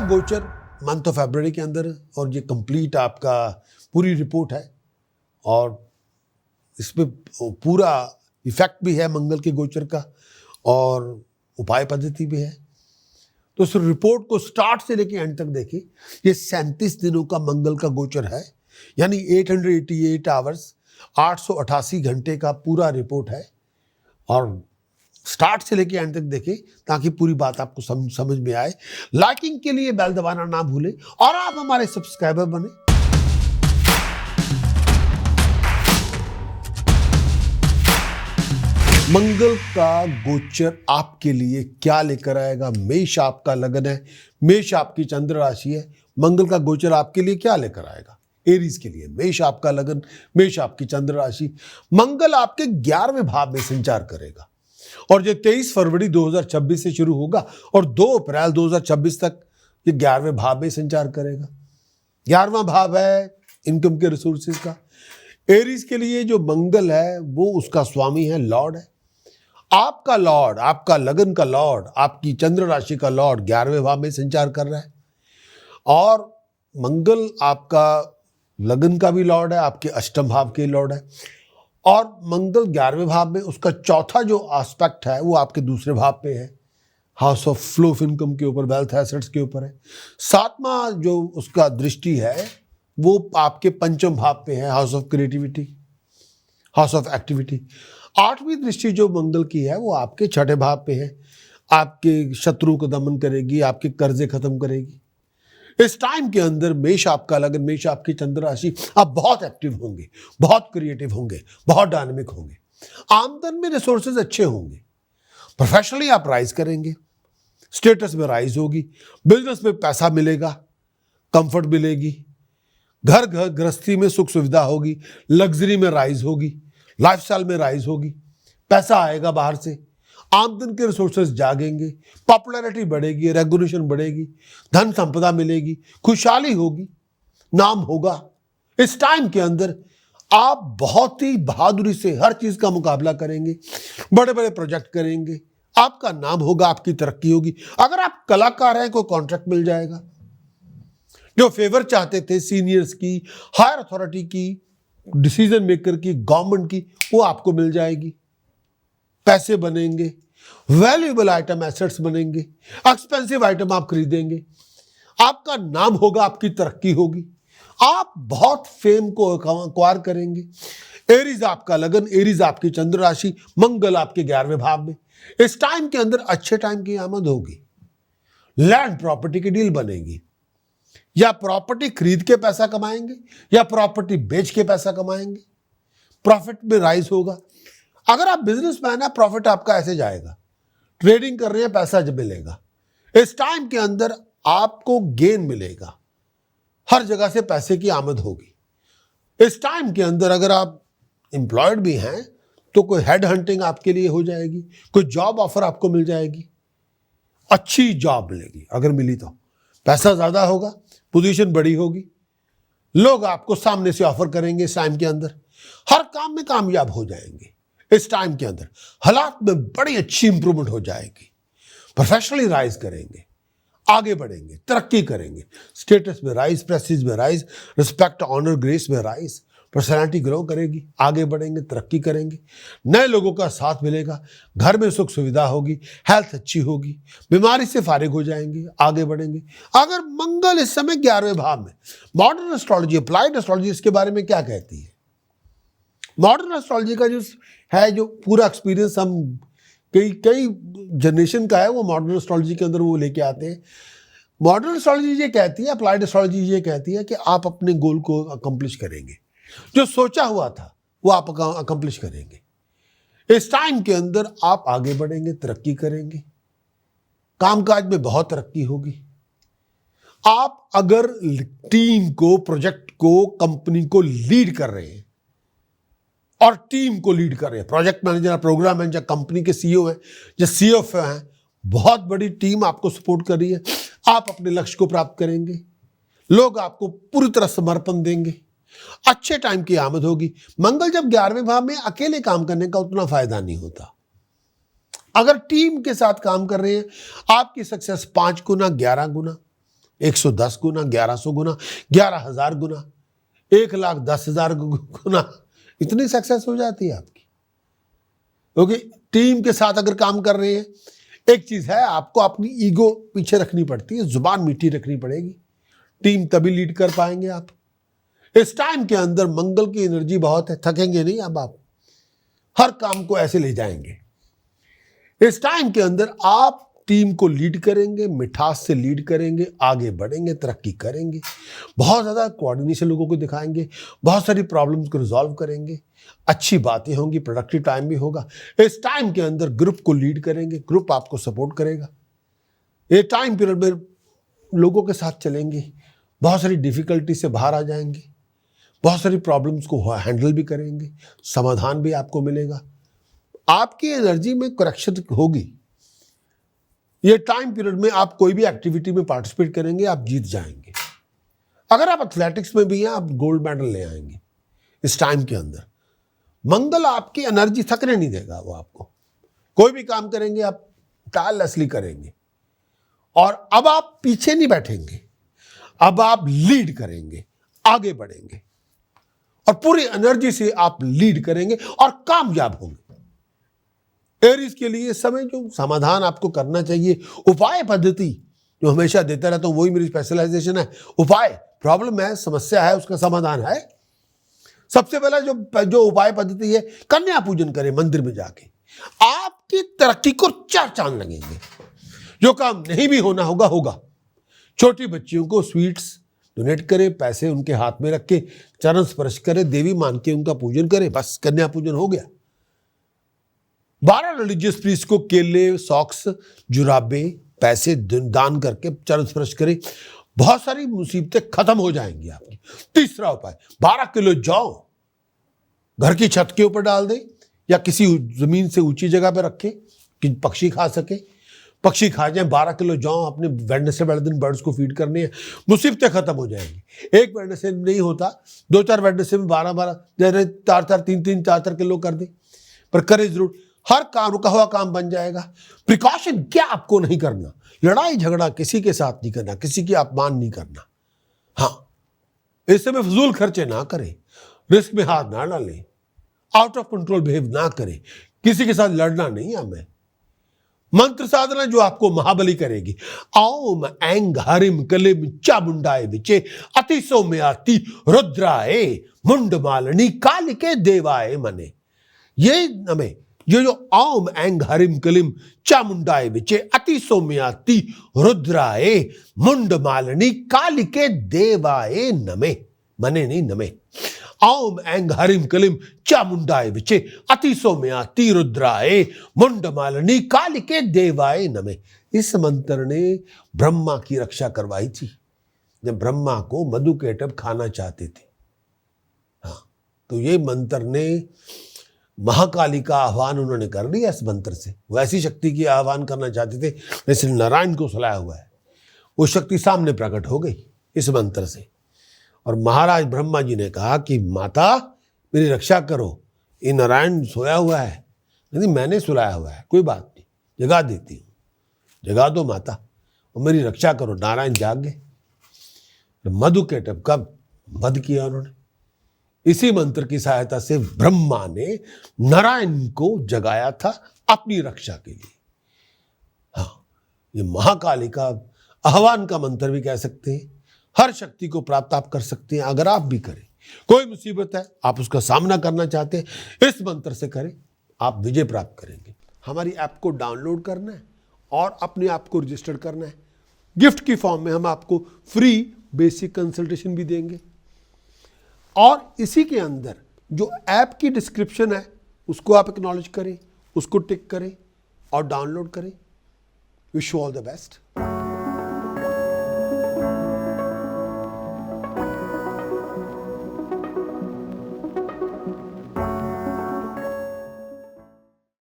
गोचर month of February के अंदर, और ये कंप्लीट आपका पूरी रिपोर्ट है और इसमें पूरा इफेक्ट भी है मंगल के गोचर का और उपाय पद्धति भी है। तो इस रिपोर्ट को स्टार्ट से लेकर एंड तक देखिए। ये 37 दिनों का मंगल का गोचर है, यानी 888 आवर्स, 888 घंटे का पूरा रिपोर्ट है और स्टार्ट से लेके एंड तक देखें ताकि पूरी बात आपको समझ में आए। लाइकिंग के लिए बेल दबाना ना भूलें और आप हमारे सब्सक्राइबर बने। मंगल का गोचर आपके लिए क्या लेकर आएगा? मेष आपका लगन है, मेष आपकी चंद्र राशि है। मंगल का गोचर आपके लिए क्या लेकर आएगा? एरीज के लिए मेष आपका लगन, मेष आपकी चंद्र राशि। मंगल आपके 11वें भाव में संचार करेगा और ये 23 फरवरी 2026 से शुरू होगा और 2 अप्रैल 2026 तक ये 11वें भाव में संचार करेगा। 11वां भाव है इनकम के रिसोर्सेज का। एरीज के लिए जो मंगल है वो उसका स्वामी है, लॉर्ड है। आपका लॉर्ड, आपका लगन का लॉर्ड, आपकी चंद्र राशि का लॉर्ड 11वें भाव में संचार कर रहा है और मंगल आपका लगन का भी लॉर्ड है, आपके अष्टम भाव के लॉर्ड है और मंगल 11वें भाव में उसका चौथा जो एस्पेक्ट है वो आपके दूसरे भाव पे है, house of flow of income के ऊपर, वेल्थ एसेट्स के ऊपर है। 7वां जो उसका दृष्टि है वो आपके पंचम भाव पे है, house of creativity, house of activity. 8वीं दृष्टि जो मंगल की है वो आपके 6ठे भाव पे है, आपके शत्रु को दमन करेगी, आपके कर्जे खत्म करेगी। इस टाइम के अंदर मेष आपका लगन, मेष आपकी चंद्र राशि, आप बहुत एक्टिव होंगे, बहुत क्रिएटिव होंगे, बहुत डायनामिक होंगे। आमदन में रिसोर्सेज अच्छे होंगे, प्रोफेशनली आप राइज करेंगे, स्टेटस में राइज होगी, बिजनेस में पैसा मिलेगा, कंफर्ट मिलेगी, घर गृहस्थी में सुख सुविधा होगी, लग्जरी में राइज होगी, लाइफस्टाइल में राइज होगी, पैसा आएगा बाहर से, आमदन के रिसोर्सेज जागेंगे, पॉपुलैरिटी बढ़ेगी, रेगुलेशन बढ़ेगी, धन संपदा मिलेगी, खुशहाली होगी, नाम होगा। इस टाइम के अंदर आप बहुत ही बहादुरी से हर चीज का मुकाबला करेंगे, बड़े बड़े प्रोजेक्ट करेंगे, आपका नाम होगा, आपकी तरक्की होगी। अगर आप कलाकार हैं कोई कॉन्ट्रैक्ट मिल जाएगा। जो फेवर चाहते थे सीनियर्स की, हायर अथॉरिटी की, डिसीजन मेकर की, गवर्नमेंट की, वो आपको मिल जाएगी। पैसे बनेंगे, वैल्यूएबल आइटम एसेट्स बनेंगे, एक्सपेंसिव आइटम आप खरीदेंगे, आपका नाम होगा, आपकी तरक्की होगी, आप बहुत फेम को एक्वायर करेंगे। एरीज आपका लगन, एरीज आपकी चंद्र राशि, मंगल आपके 11वें भाव में। इस टाइम के अंदर अच्छे टाइम की आमद होगी, लैंड प्रॉपर्टी की डील बनेगी, या प्रॉपर्टी खरीद के पैसा कमाएंगे या प्रॉपर्टी बेच के पैसा कमाएंगे, प्रॉफिट में राइज होगा। अगर आप बिजनेसमैन है, प्रॉफिट आपका ऐसे जाएगा, ट्रेडिंग कर रहे हैं, पैसा जब मिलेगा। इस टाइम के अंदर आपको गेन मिलेगा, हर जगह से पैसे की आमद होगी। इस टाइम के अंदर अगर आप एम्प्लॉयड भी हैं तो कोई हेड हंटिंग आपके लिए हो जाएगी, कोई जॉब ऑफर आपको मिल जाएगी, अच्छी जॉब मिलेगी, अगर मिली तो पैसा ज्यादा होगा, पोजीशन बड़ी होगी, लोग आपको सामने से ऑफर करेंगे। इस टाइम के अंदर हर काम में कामयाब हो जाएंगे। इस टाइम के अंदर हालात में बड़ी अच्छी इंप्रूवमेंट हो जाएगी, प्रोफेशनली राइज करेंगे, आगे बढ़ेंगे, तरक्की करेंगे, स्टेटस में राइज, प्रेस्टीज में राइज, रिस्पेक्ट, ऑनर, ग्रेस में राइज, पर्सनालिटी ग्रो करेगी, आगे बढ़ेंगे, तरक्की करेंगे, नए लोगों का साथ मिलेगा, घर में सुख सुविधा होगी, हेल्थ अच्छी होगी, बीमारी से फारिग हो जाएंगे, आगे बढ़ेंगे। अगर मंगल इस समय 11वें भाव में, मॉडर्न एस्ट्रोलॉजी, अप्लाइड एस्ट्रोलॉजी इसके बारे में क्या कहती है? मॉडर्न एस्ट्रोलॉजी का जो है, जो पूरा एक्सपीरियंस हम कई जनरेशन का है, वो मॉडर्न एस्ट्रोलॉजी के अंदर वो लेके आते हैं। मॉडर्न एस्ट्रोलॉजी ये कहती है, अप्लाइड एस्ट्रोलॉजी ये कहती है कि आप अपने गोल को अकम्प्लिश करेंगे, जो सोचा हुआ था वो आप अकम्प्लिश करेंगे। इस टाइम के अंदर आप आगे बढ़ेंगे, तरक्की करेंगे, कामकाज में बहुत तरक्की होगी। आप अगर टीम को, प्रोजेक्ट को, कंपनी को लीड कर रहे हैं और टीम को लीड कर रहे हैं, project manager, program manager, company के सीईओ हैं, जो सीएफ हैं, बहुत बड़ी टीम आपको सपोर्ट कर रही है, आप अपने लक्ष्य को प्राप्त करेंगे, लोग आपको पूरी तरह समर्पण देंगे, अच्छे टाइम की आमद होगी। मंगल जब 11वें भाव में, अकेले काम करने का उतना फायदा नहीं होता। अगर टीम के साथ काम कर रहे हैं, आपकी सक्सेस 5 गुना, 11 गुना, 110 गुना, 1100 गुना, 11,000 गुना, 1,10,000 गुना, इतनी सक्सेस हो जाती है आपकी। क्योंकि टीम के साथ अगर काम कर रहे हैं, एक चीज है, आपको अपनी ईगो पीछे रखनी पड़ती है, जुबान मीठी रखनी पड़ेगी, टीम तभी लीड कर पाएंगे आप। इस टाइम के अंदर मंगल की एनर्जी बहुत है, थकेंगे नहीं अब आप, हर काम को ऐसे ले जाएंगे। इस टाइम के अंदर आप टीम को लीड करेंगे, मिठास से लीड करेंगे, आगे बढ़ेंगे, तरक्की करेंगे, बहुत ज़्यादा कोऑर्डिनेशन लोगों को दिखाएंगे, बहुत सारी प्रॉब्लम्स को रिजॉल्व करेंगे, अच्छी बातें होंगी, प्रोडक्टिव टाइम भी होगा। इस टाइम के अंदर ग्रुप को लीड करेंगे, ग्रुप आपको सपोर्ट करेगा। ये टाइम पीरियड में लोगों के साथ चलेंगे, बहुत सारी डिफिकल्टी से बाहर आ जाएंगे, बहुत सारी प्रॉब्लम्स को हैंडल भी करेंगे, समाधान भी आपको मिलेगा, आपकी एनर्जी में करेक्शन होगी। ये टाइम पीरियड में आप कोई भी एक्टिविटी में पार्टिसिपेट करेंगे, आप जीत जाएंगे। अगर आप एथलेटिक्स में भी हैं, आप गोल्ड मेडल ले आएंगे। इस टाइम के अंदर मंगल आपकी एनर्जी थकने नहीं देगा, वो आपको कोई भी काम करेंगे आप टायरलेसली करेंगे, और अब आप पीछे नहीं बैठेंगे, अब आप लीड करेंगे, आगे बढ़ेंगे, और पूरी एनर्जी से आप लीड करेंगे और कामयाब होंगे। एरीज के लिए समय जो समाधान आपको करना चाहिए, उपाय पद्धति जो हमेशा देता रहता हूं, वही मेरी स्पेशलाइजेशन है। उपाय, प्रॉब्लम है, समस्या है, उसका समाधान है। सबसे पहला जो उपाय पद्धति है, कन्या पूजन करें मंदिर में जाके, आपकी तरक्की को 4 चांद लगेंगे। जो काम नहीं भी होना होगा होगा। छोटी बच्चियों को स्वीट्स डोनेट करें, पैसे उनके हाथ में रख के चरण स्पर्श करें, देवी मान के उनका पूजन करें, बस कन्या पूजन हो गया। 12 रिलीजियस प्रीस्ट को केले, सॉक्स, जुराबे, पैसे दान करके चरण स्पर्श करें, बहुत सारी मुसीबतें खत्म हो जाएंगी आपकी। तीसरा उपाय, 12 किलो जौ घर की छत के ऊपर डाल दें या किसी जमीन से ऊंची जगह पर रखें कि पक्षी खा सके, पक्षी खा जाए। 12 किलो जौ अपने वेडनेसडे वाले दिन बर्ड्स को फीड करनी है, मुसीबतें खत्म हो जाएंगी। एक वेडनेसडे नहीं होता, 2-4 वेडनेसडे में 12-12, 4-4, 3-3, 4-4 किलो कर दे, पर करे जरूर, हर काम रुका हुआ काम बन जाएगा। प्रिकॉशन क्या आपको नहीं करना, लड़ाई झगड़ा किसी के साथ नहीं करना, किसी की अपमान नहीं करना। हाँ, इस समय फजूल खर्चे ना करें, रिस्क में हाथ ना डालें, आउट ऑफ कंट्रोल बिहेव ना करें, किसी के साथ लड़ना नहीं हमें। मंत्र साधना जो आपको महाबली करेगी, ओम ऐंग हरिम कलिम चामुंडाए विचे अति सौम्याति रुद्राए मुंडमालिनी कालिके देवाए मने। ये हमें ये जो ओम ऐंग हरिम कलिम चामुंडाए विचे अति सौम्याति रुद्राए मुंडमालिनी कालिके देवाए नमे, मने नहीं नमे। ओम ऐंग हरिम कलिम चामुंडाए विचे अति सौम्याति रुद्राए मुंडमालिनी कालिके देवाए नमे। इस मंत्र ने ब्रह्मा की रक्षा करवाई थी जब ब्रह्मा को मधुकैटभ खाना चाहते थे। हाँ, तो ये मंत्र ने महाकाली का आह्वान उन्होंने कर लिया इस मंत्र से। वो ऐसी शक्ति की आह्वान करना चाहते थे जैसे नारायण को सुलाया हुआ है, वो शक्ति सामने प्रकट हो गई इस मंत्र से। और महाराज ब्रह्मा जी ने कहा कि माता मेरी रक्षा करो, ये नारायण सोया हुआ है। नहीं, मैंने सुलाया हुआ है, कोई बात नहीं, जगा देती हूँ, जगा दो माता और मेरी रक्षा करो। नारायण जाग गए, मधुकैटभ का वध किया उन्होंने। इसी मंत्र की सहायता से ब्रह्मा ने नारायण को जगाया था अपनी रक्षा के लिए। हाँ, ये महाकाली का आह्वान का मंत्र भी कह सकते हैं। हर शक्ति को प्राप्त आप कर सकते हैं अगर आप भी करें। कोई मुसीबत है, आप उसका सामना करना चाहते हैं, इस मंत्र से करें, आप विजय प्राप्त करेंगे। हमारी ऐप को डाउनलोड करना है और अपने आप को रजिस्टर करना है। गिफ्ट की फॉर्म में हम आपको फ्री बेसिक कंसल्टेशन भी देंगे, और इसी के अंदर जो ऐप की डिस्क्रिप्शन है उसको आप एक्नॉलेज करें, उसको टिक करें और डाउनलोड करें। Wish you all the best.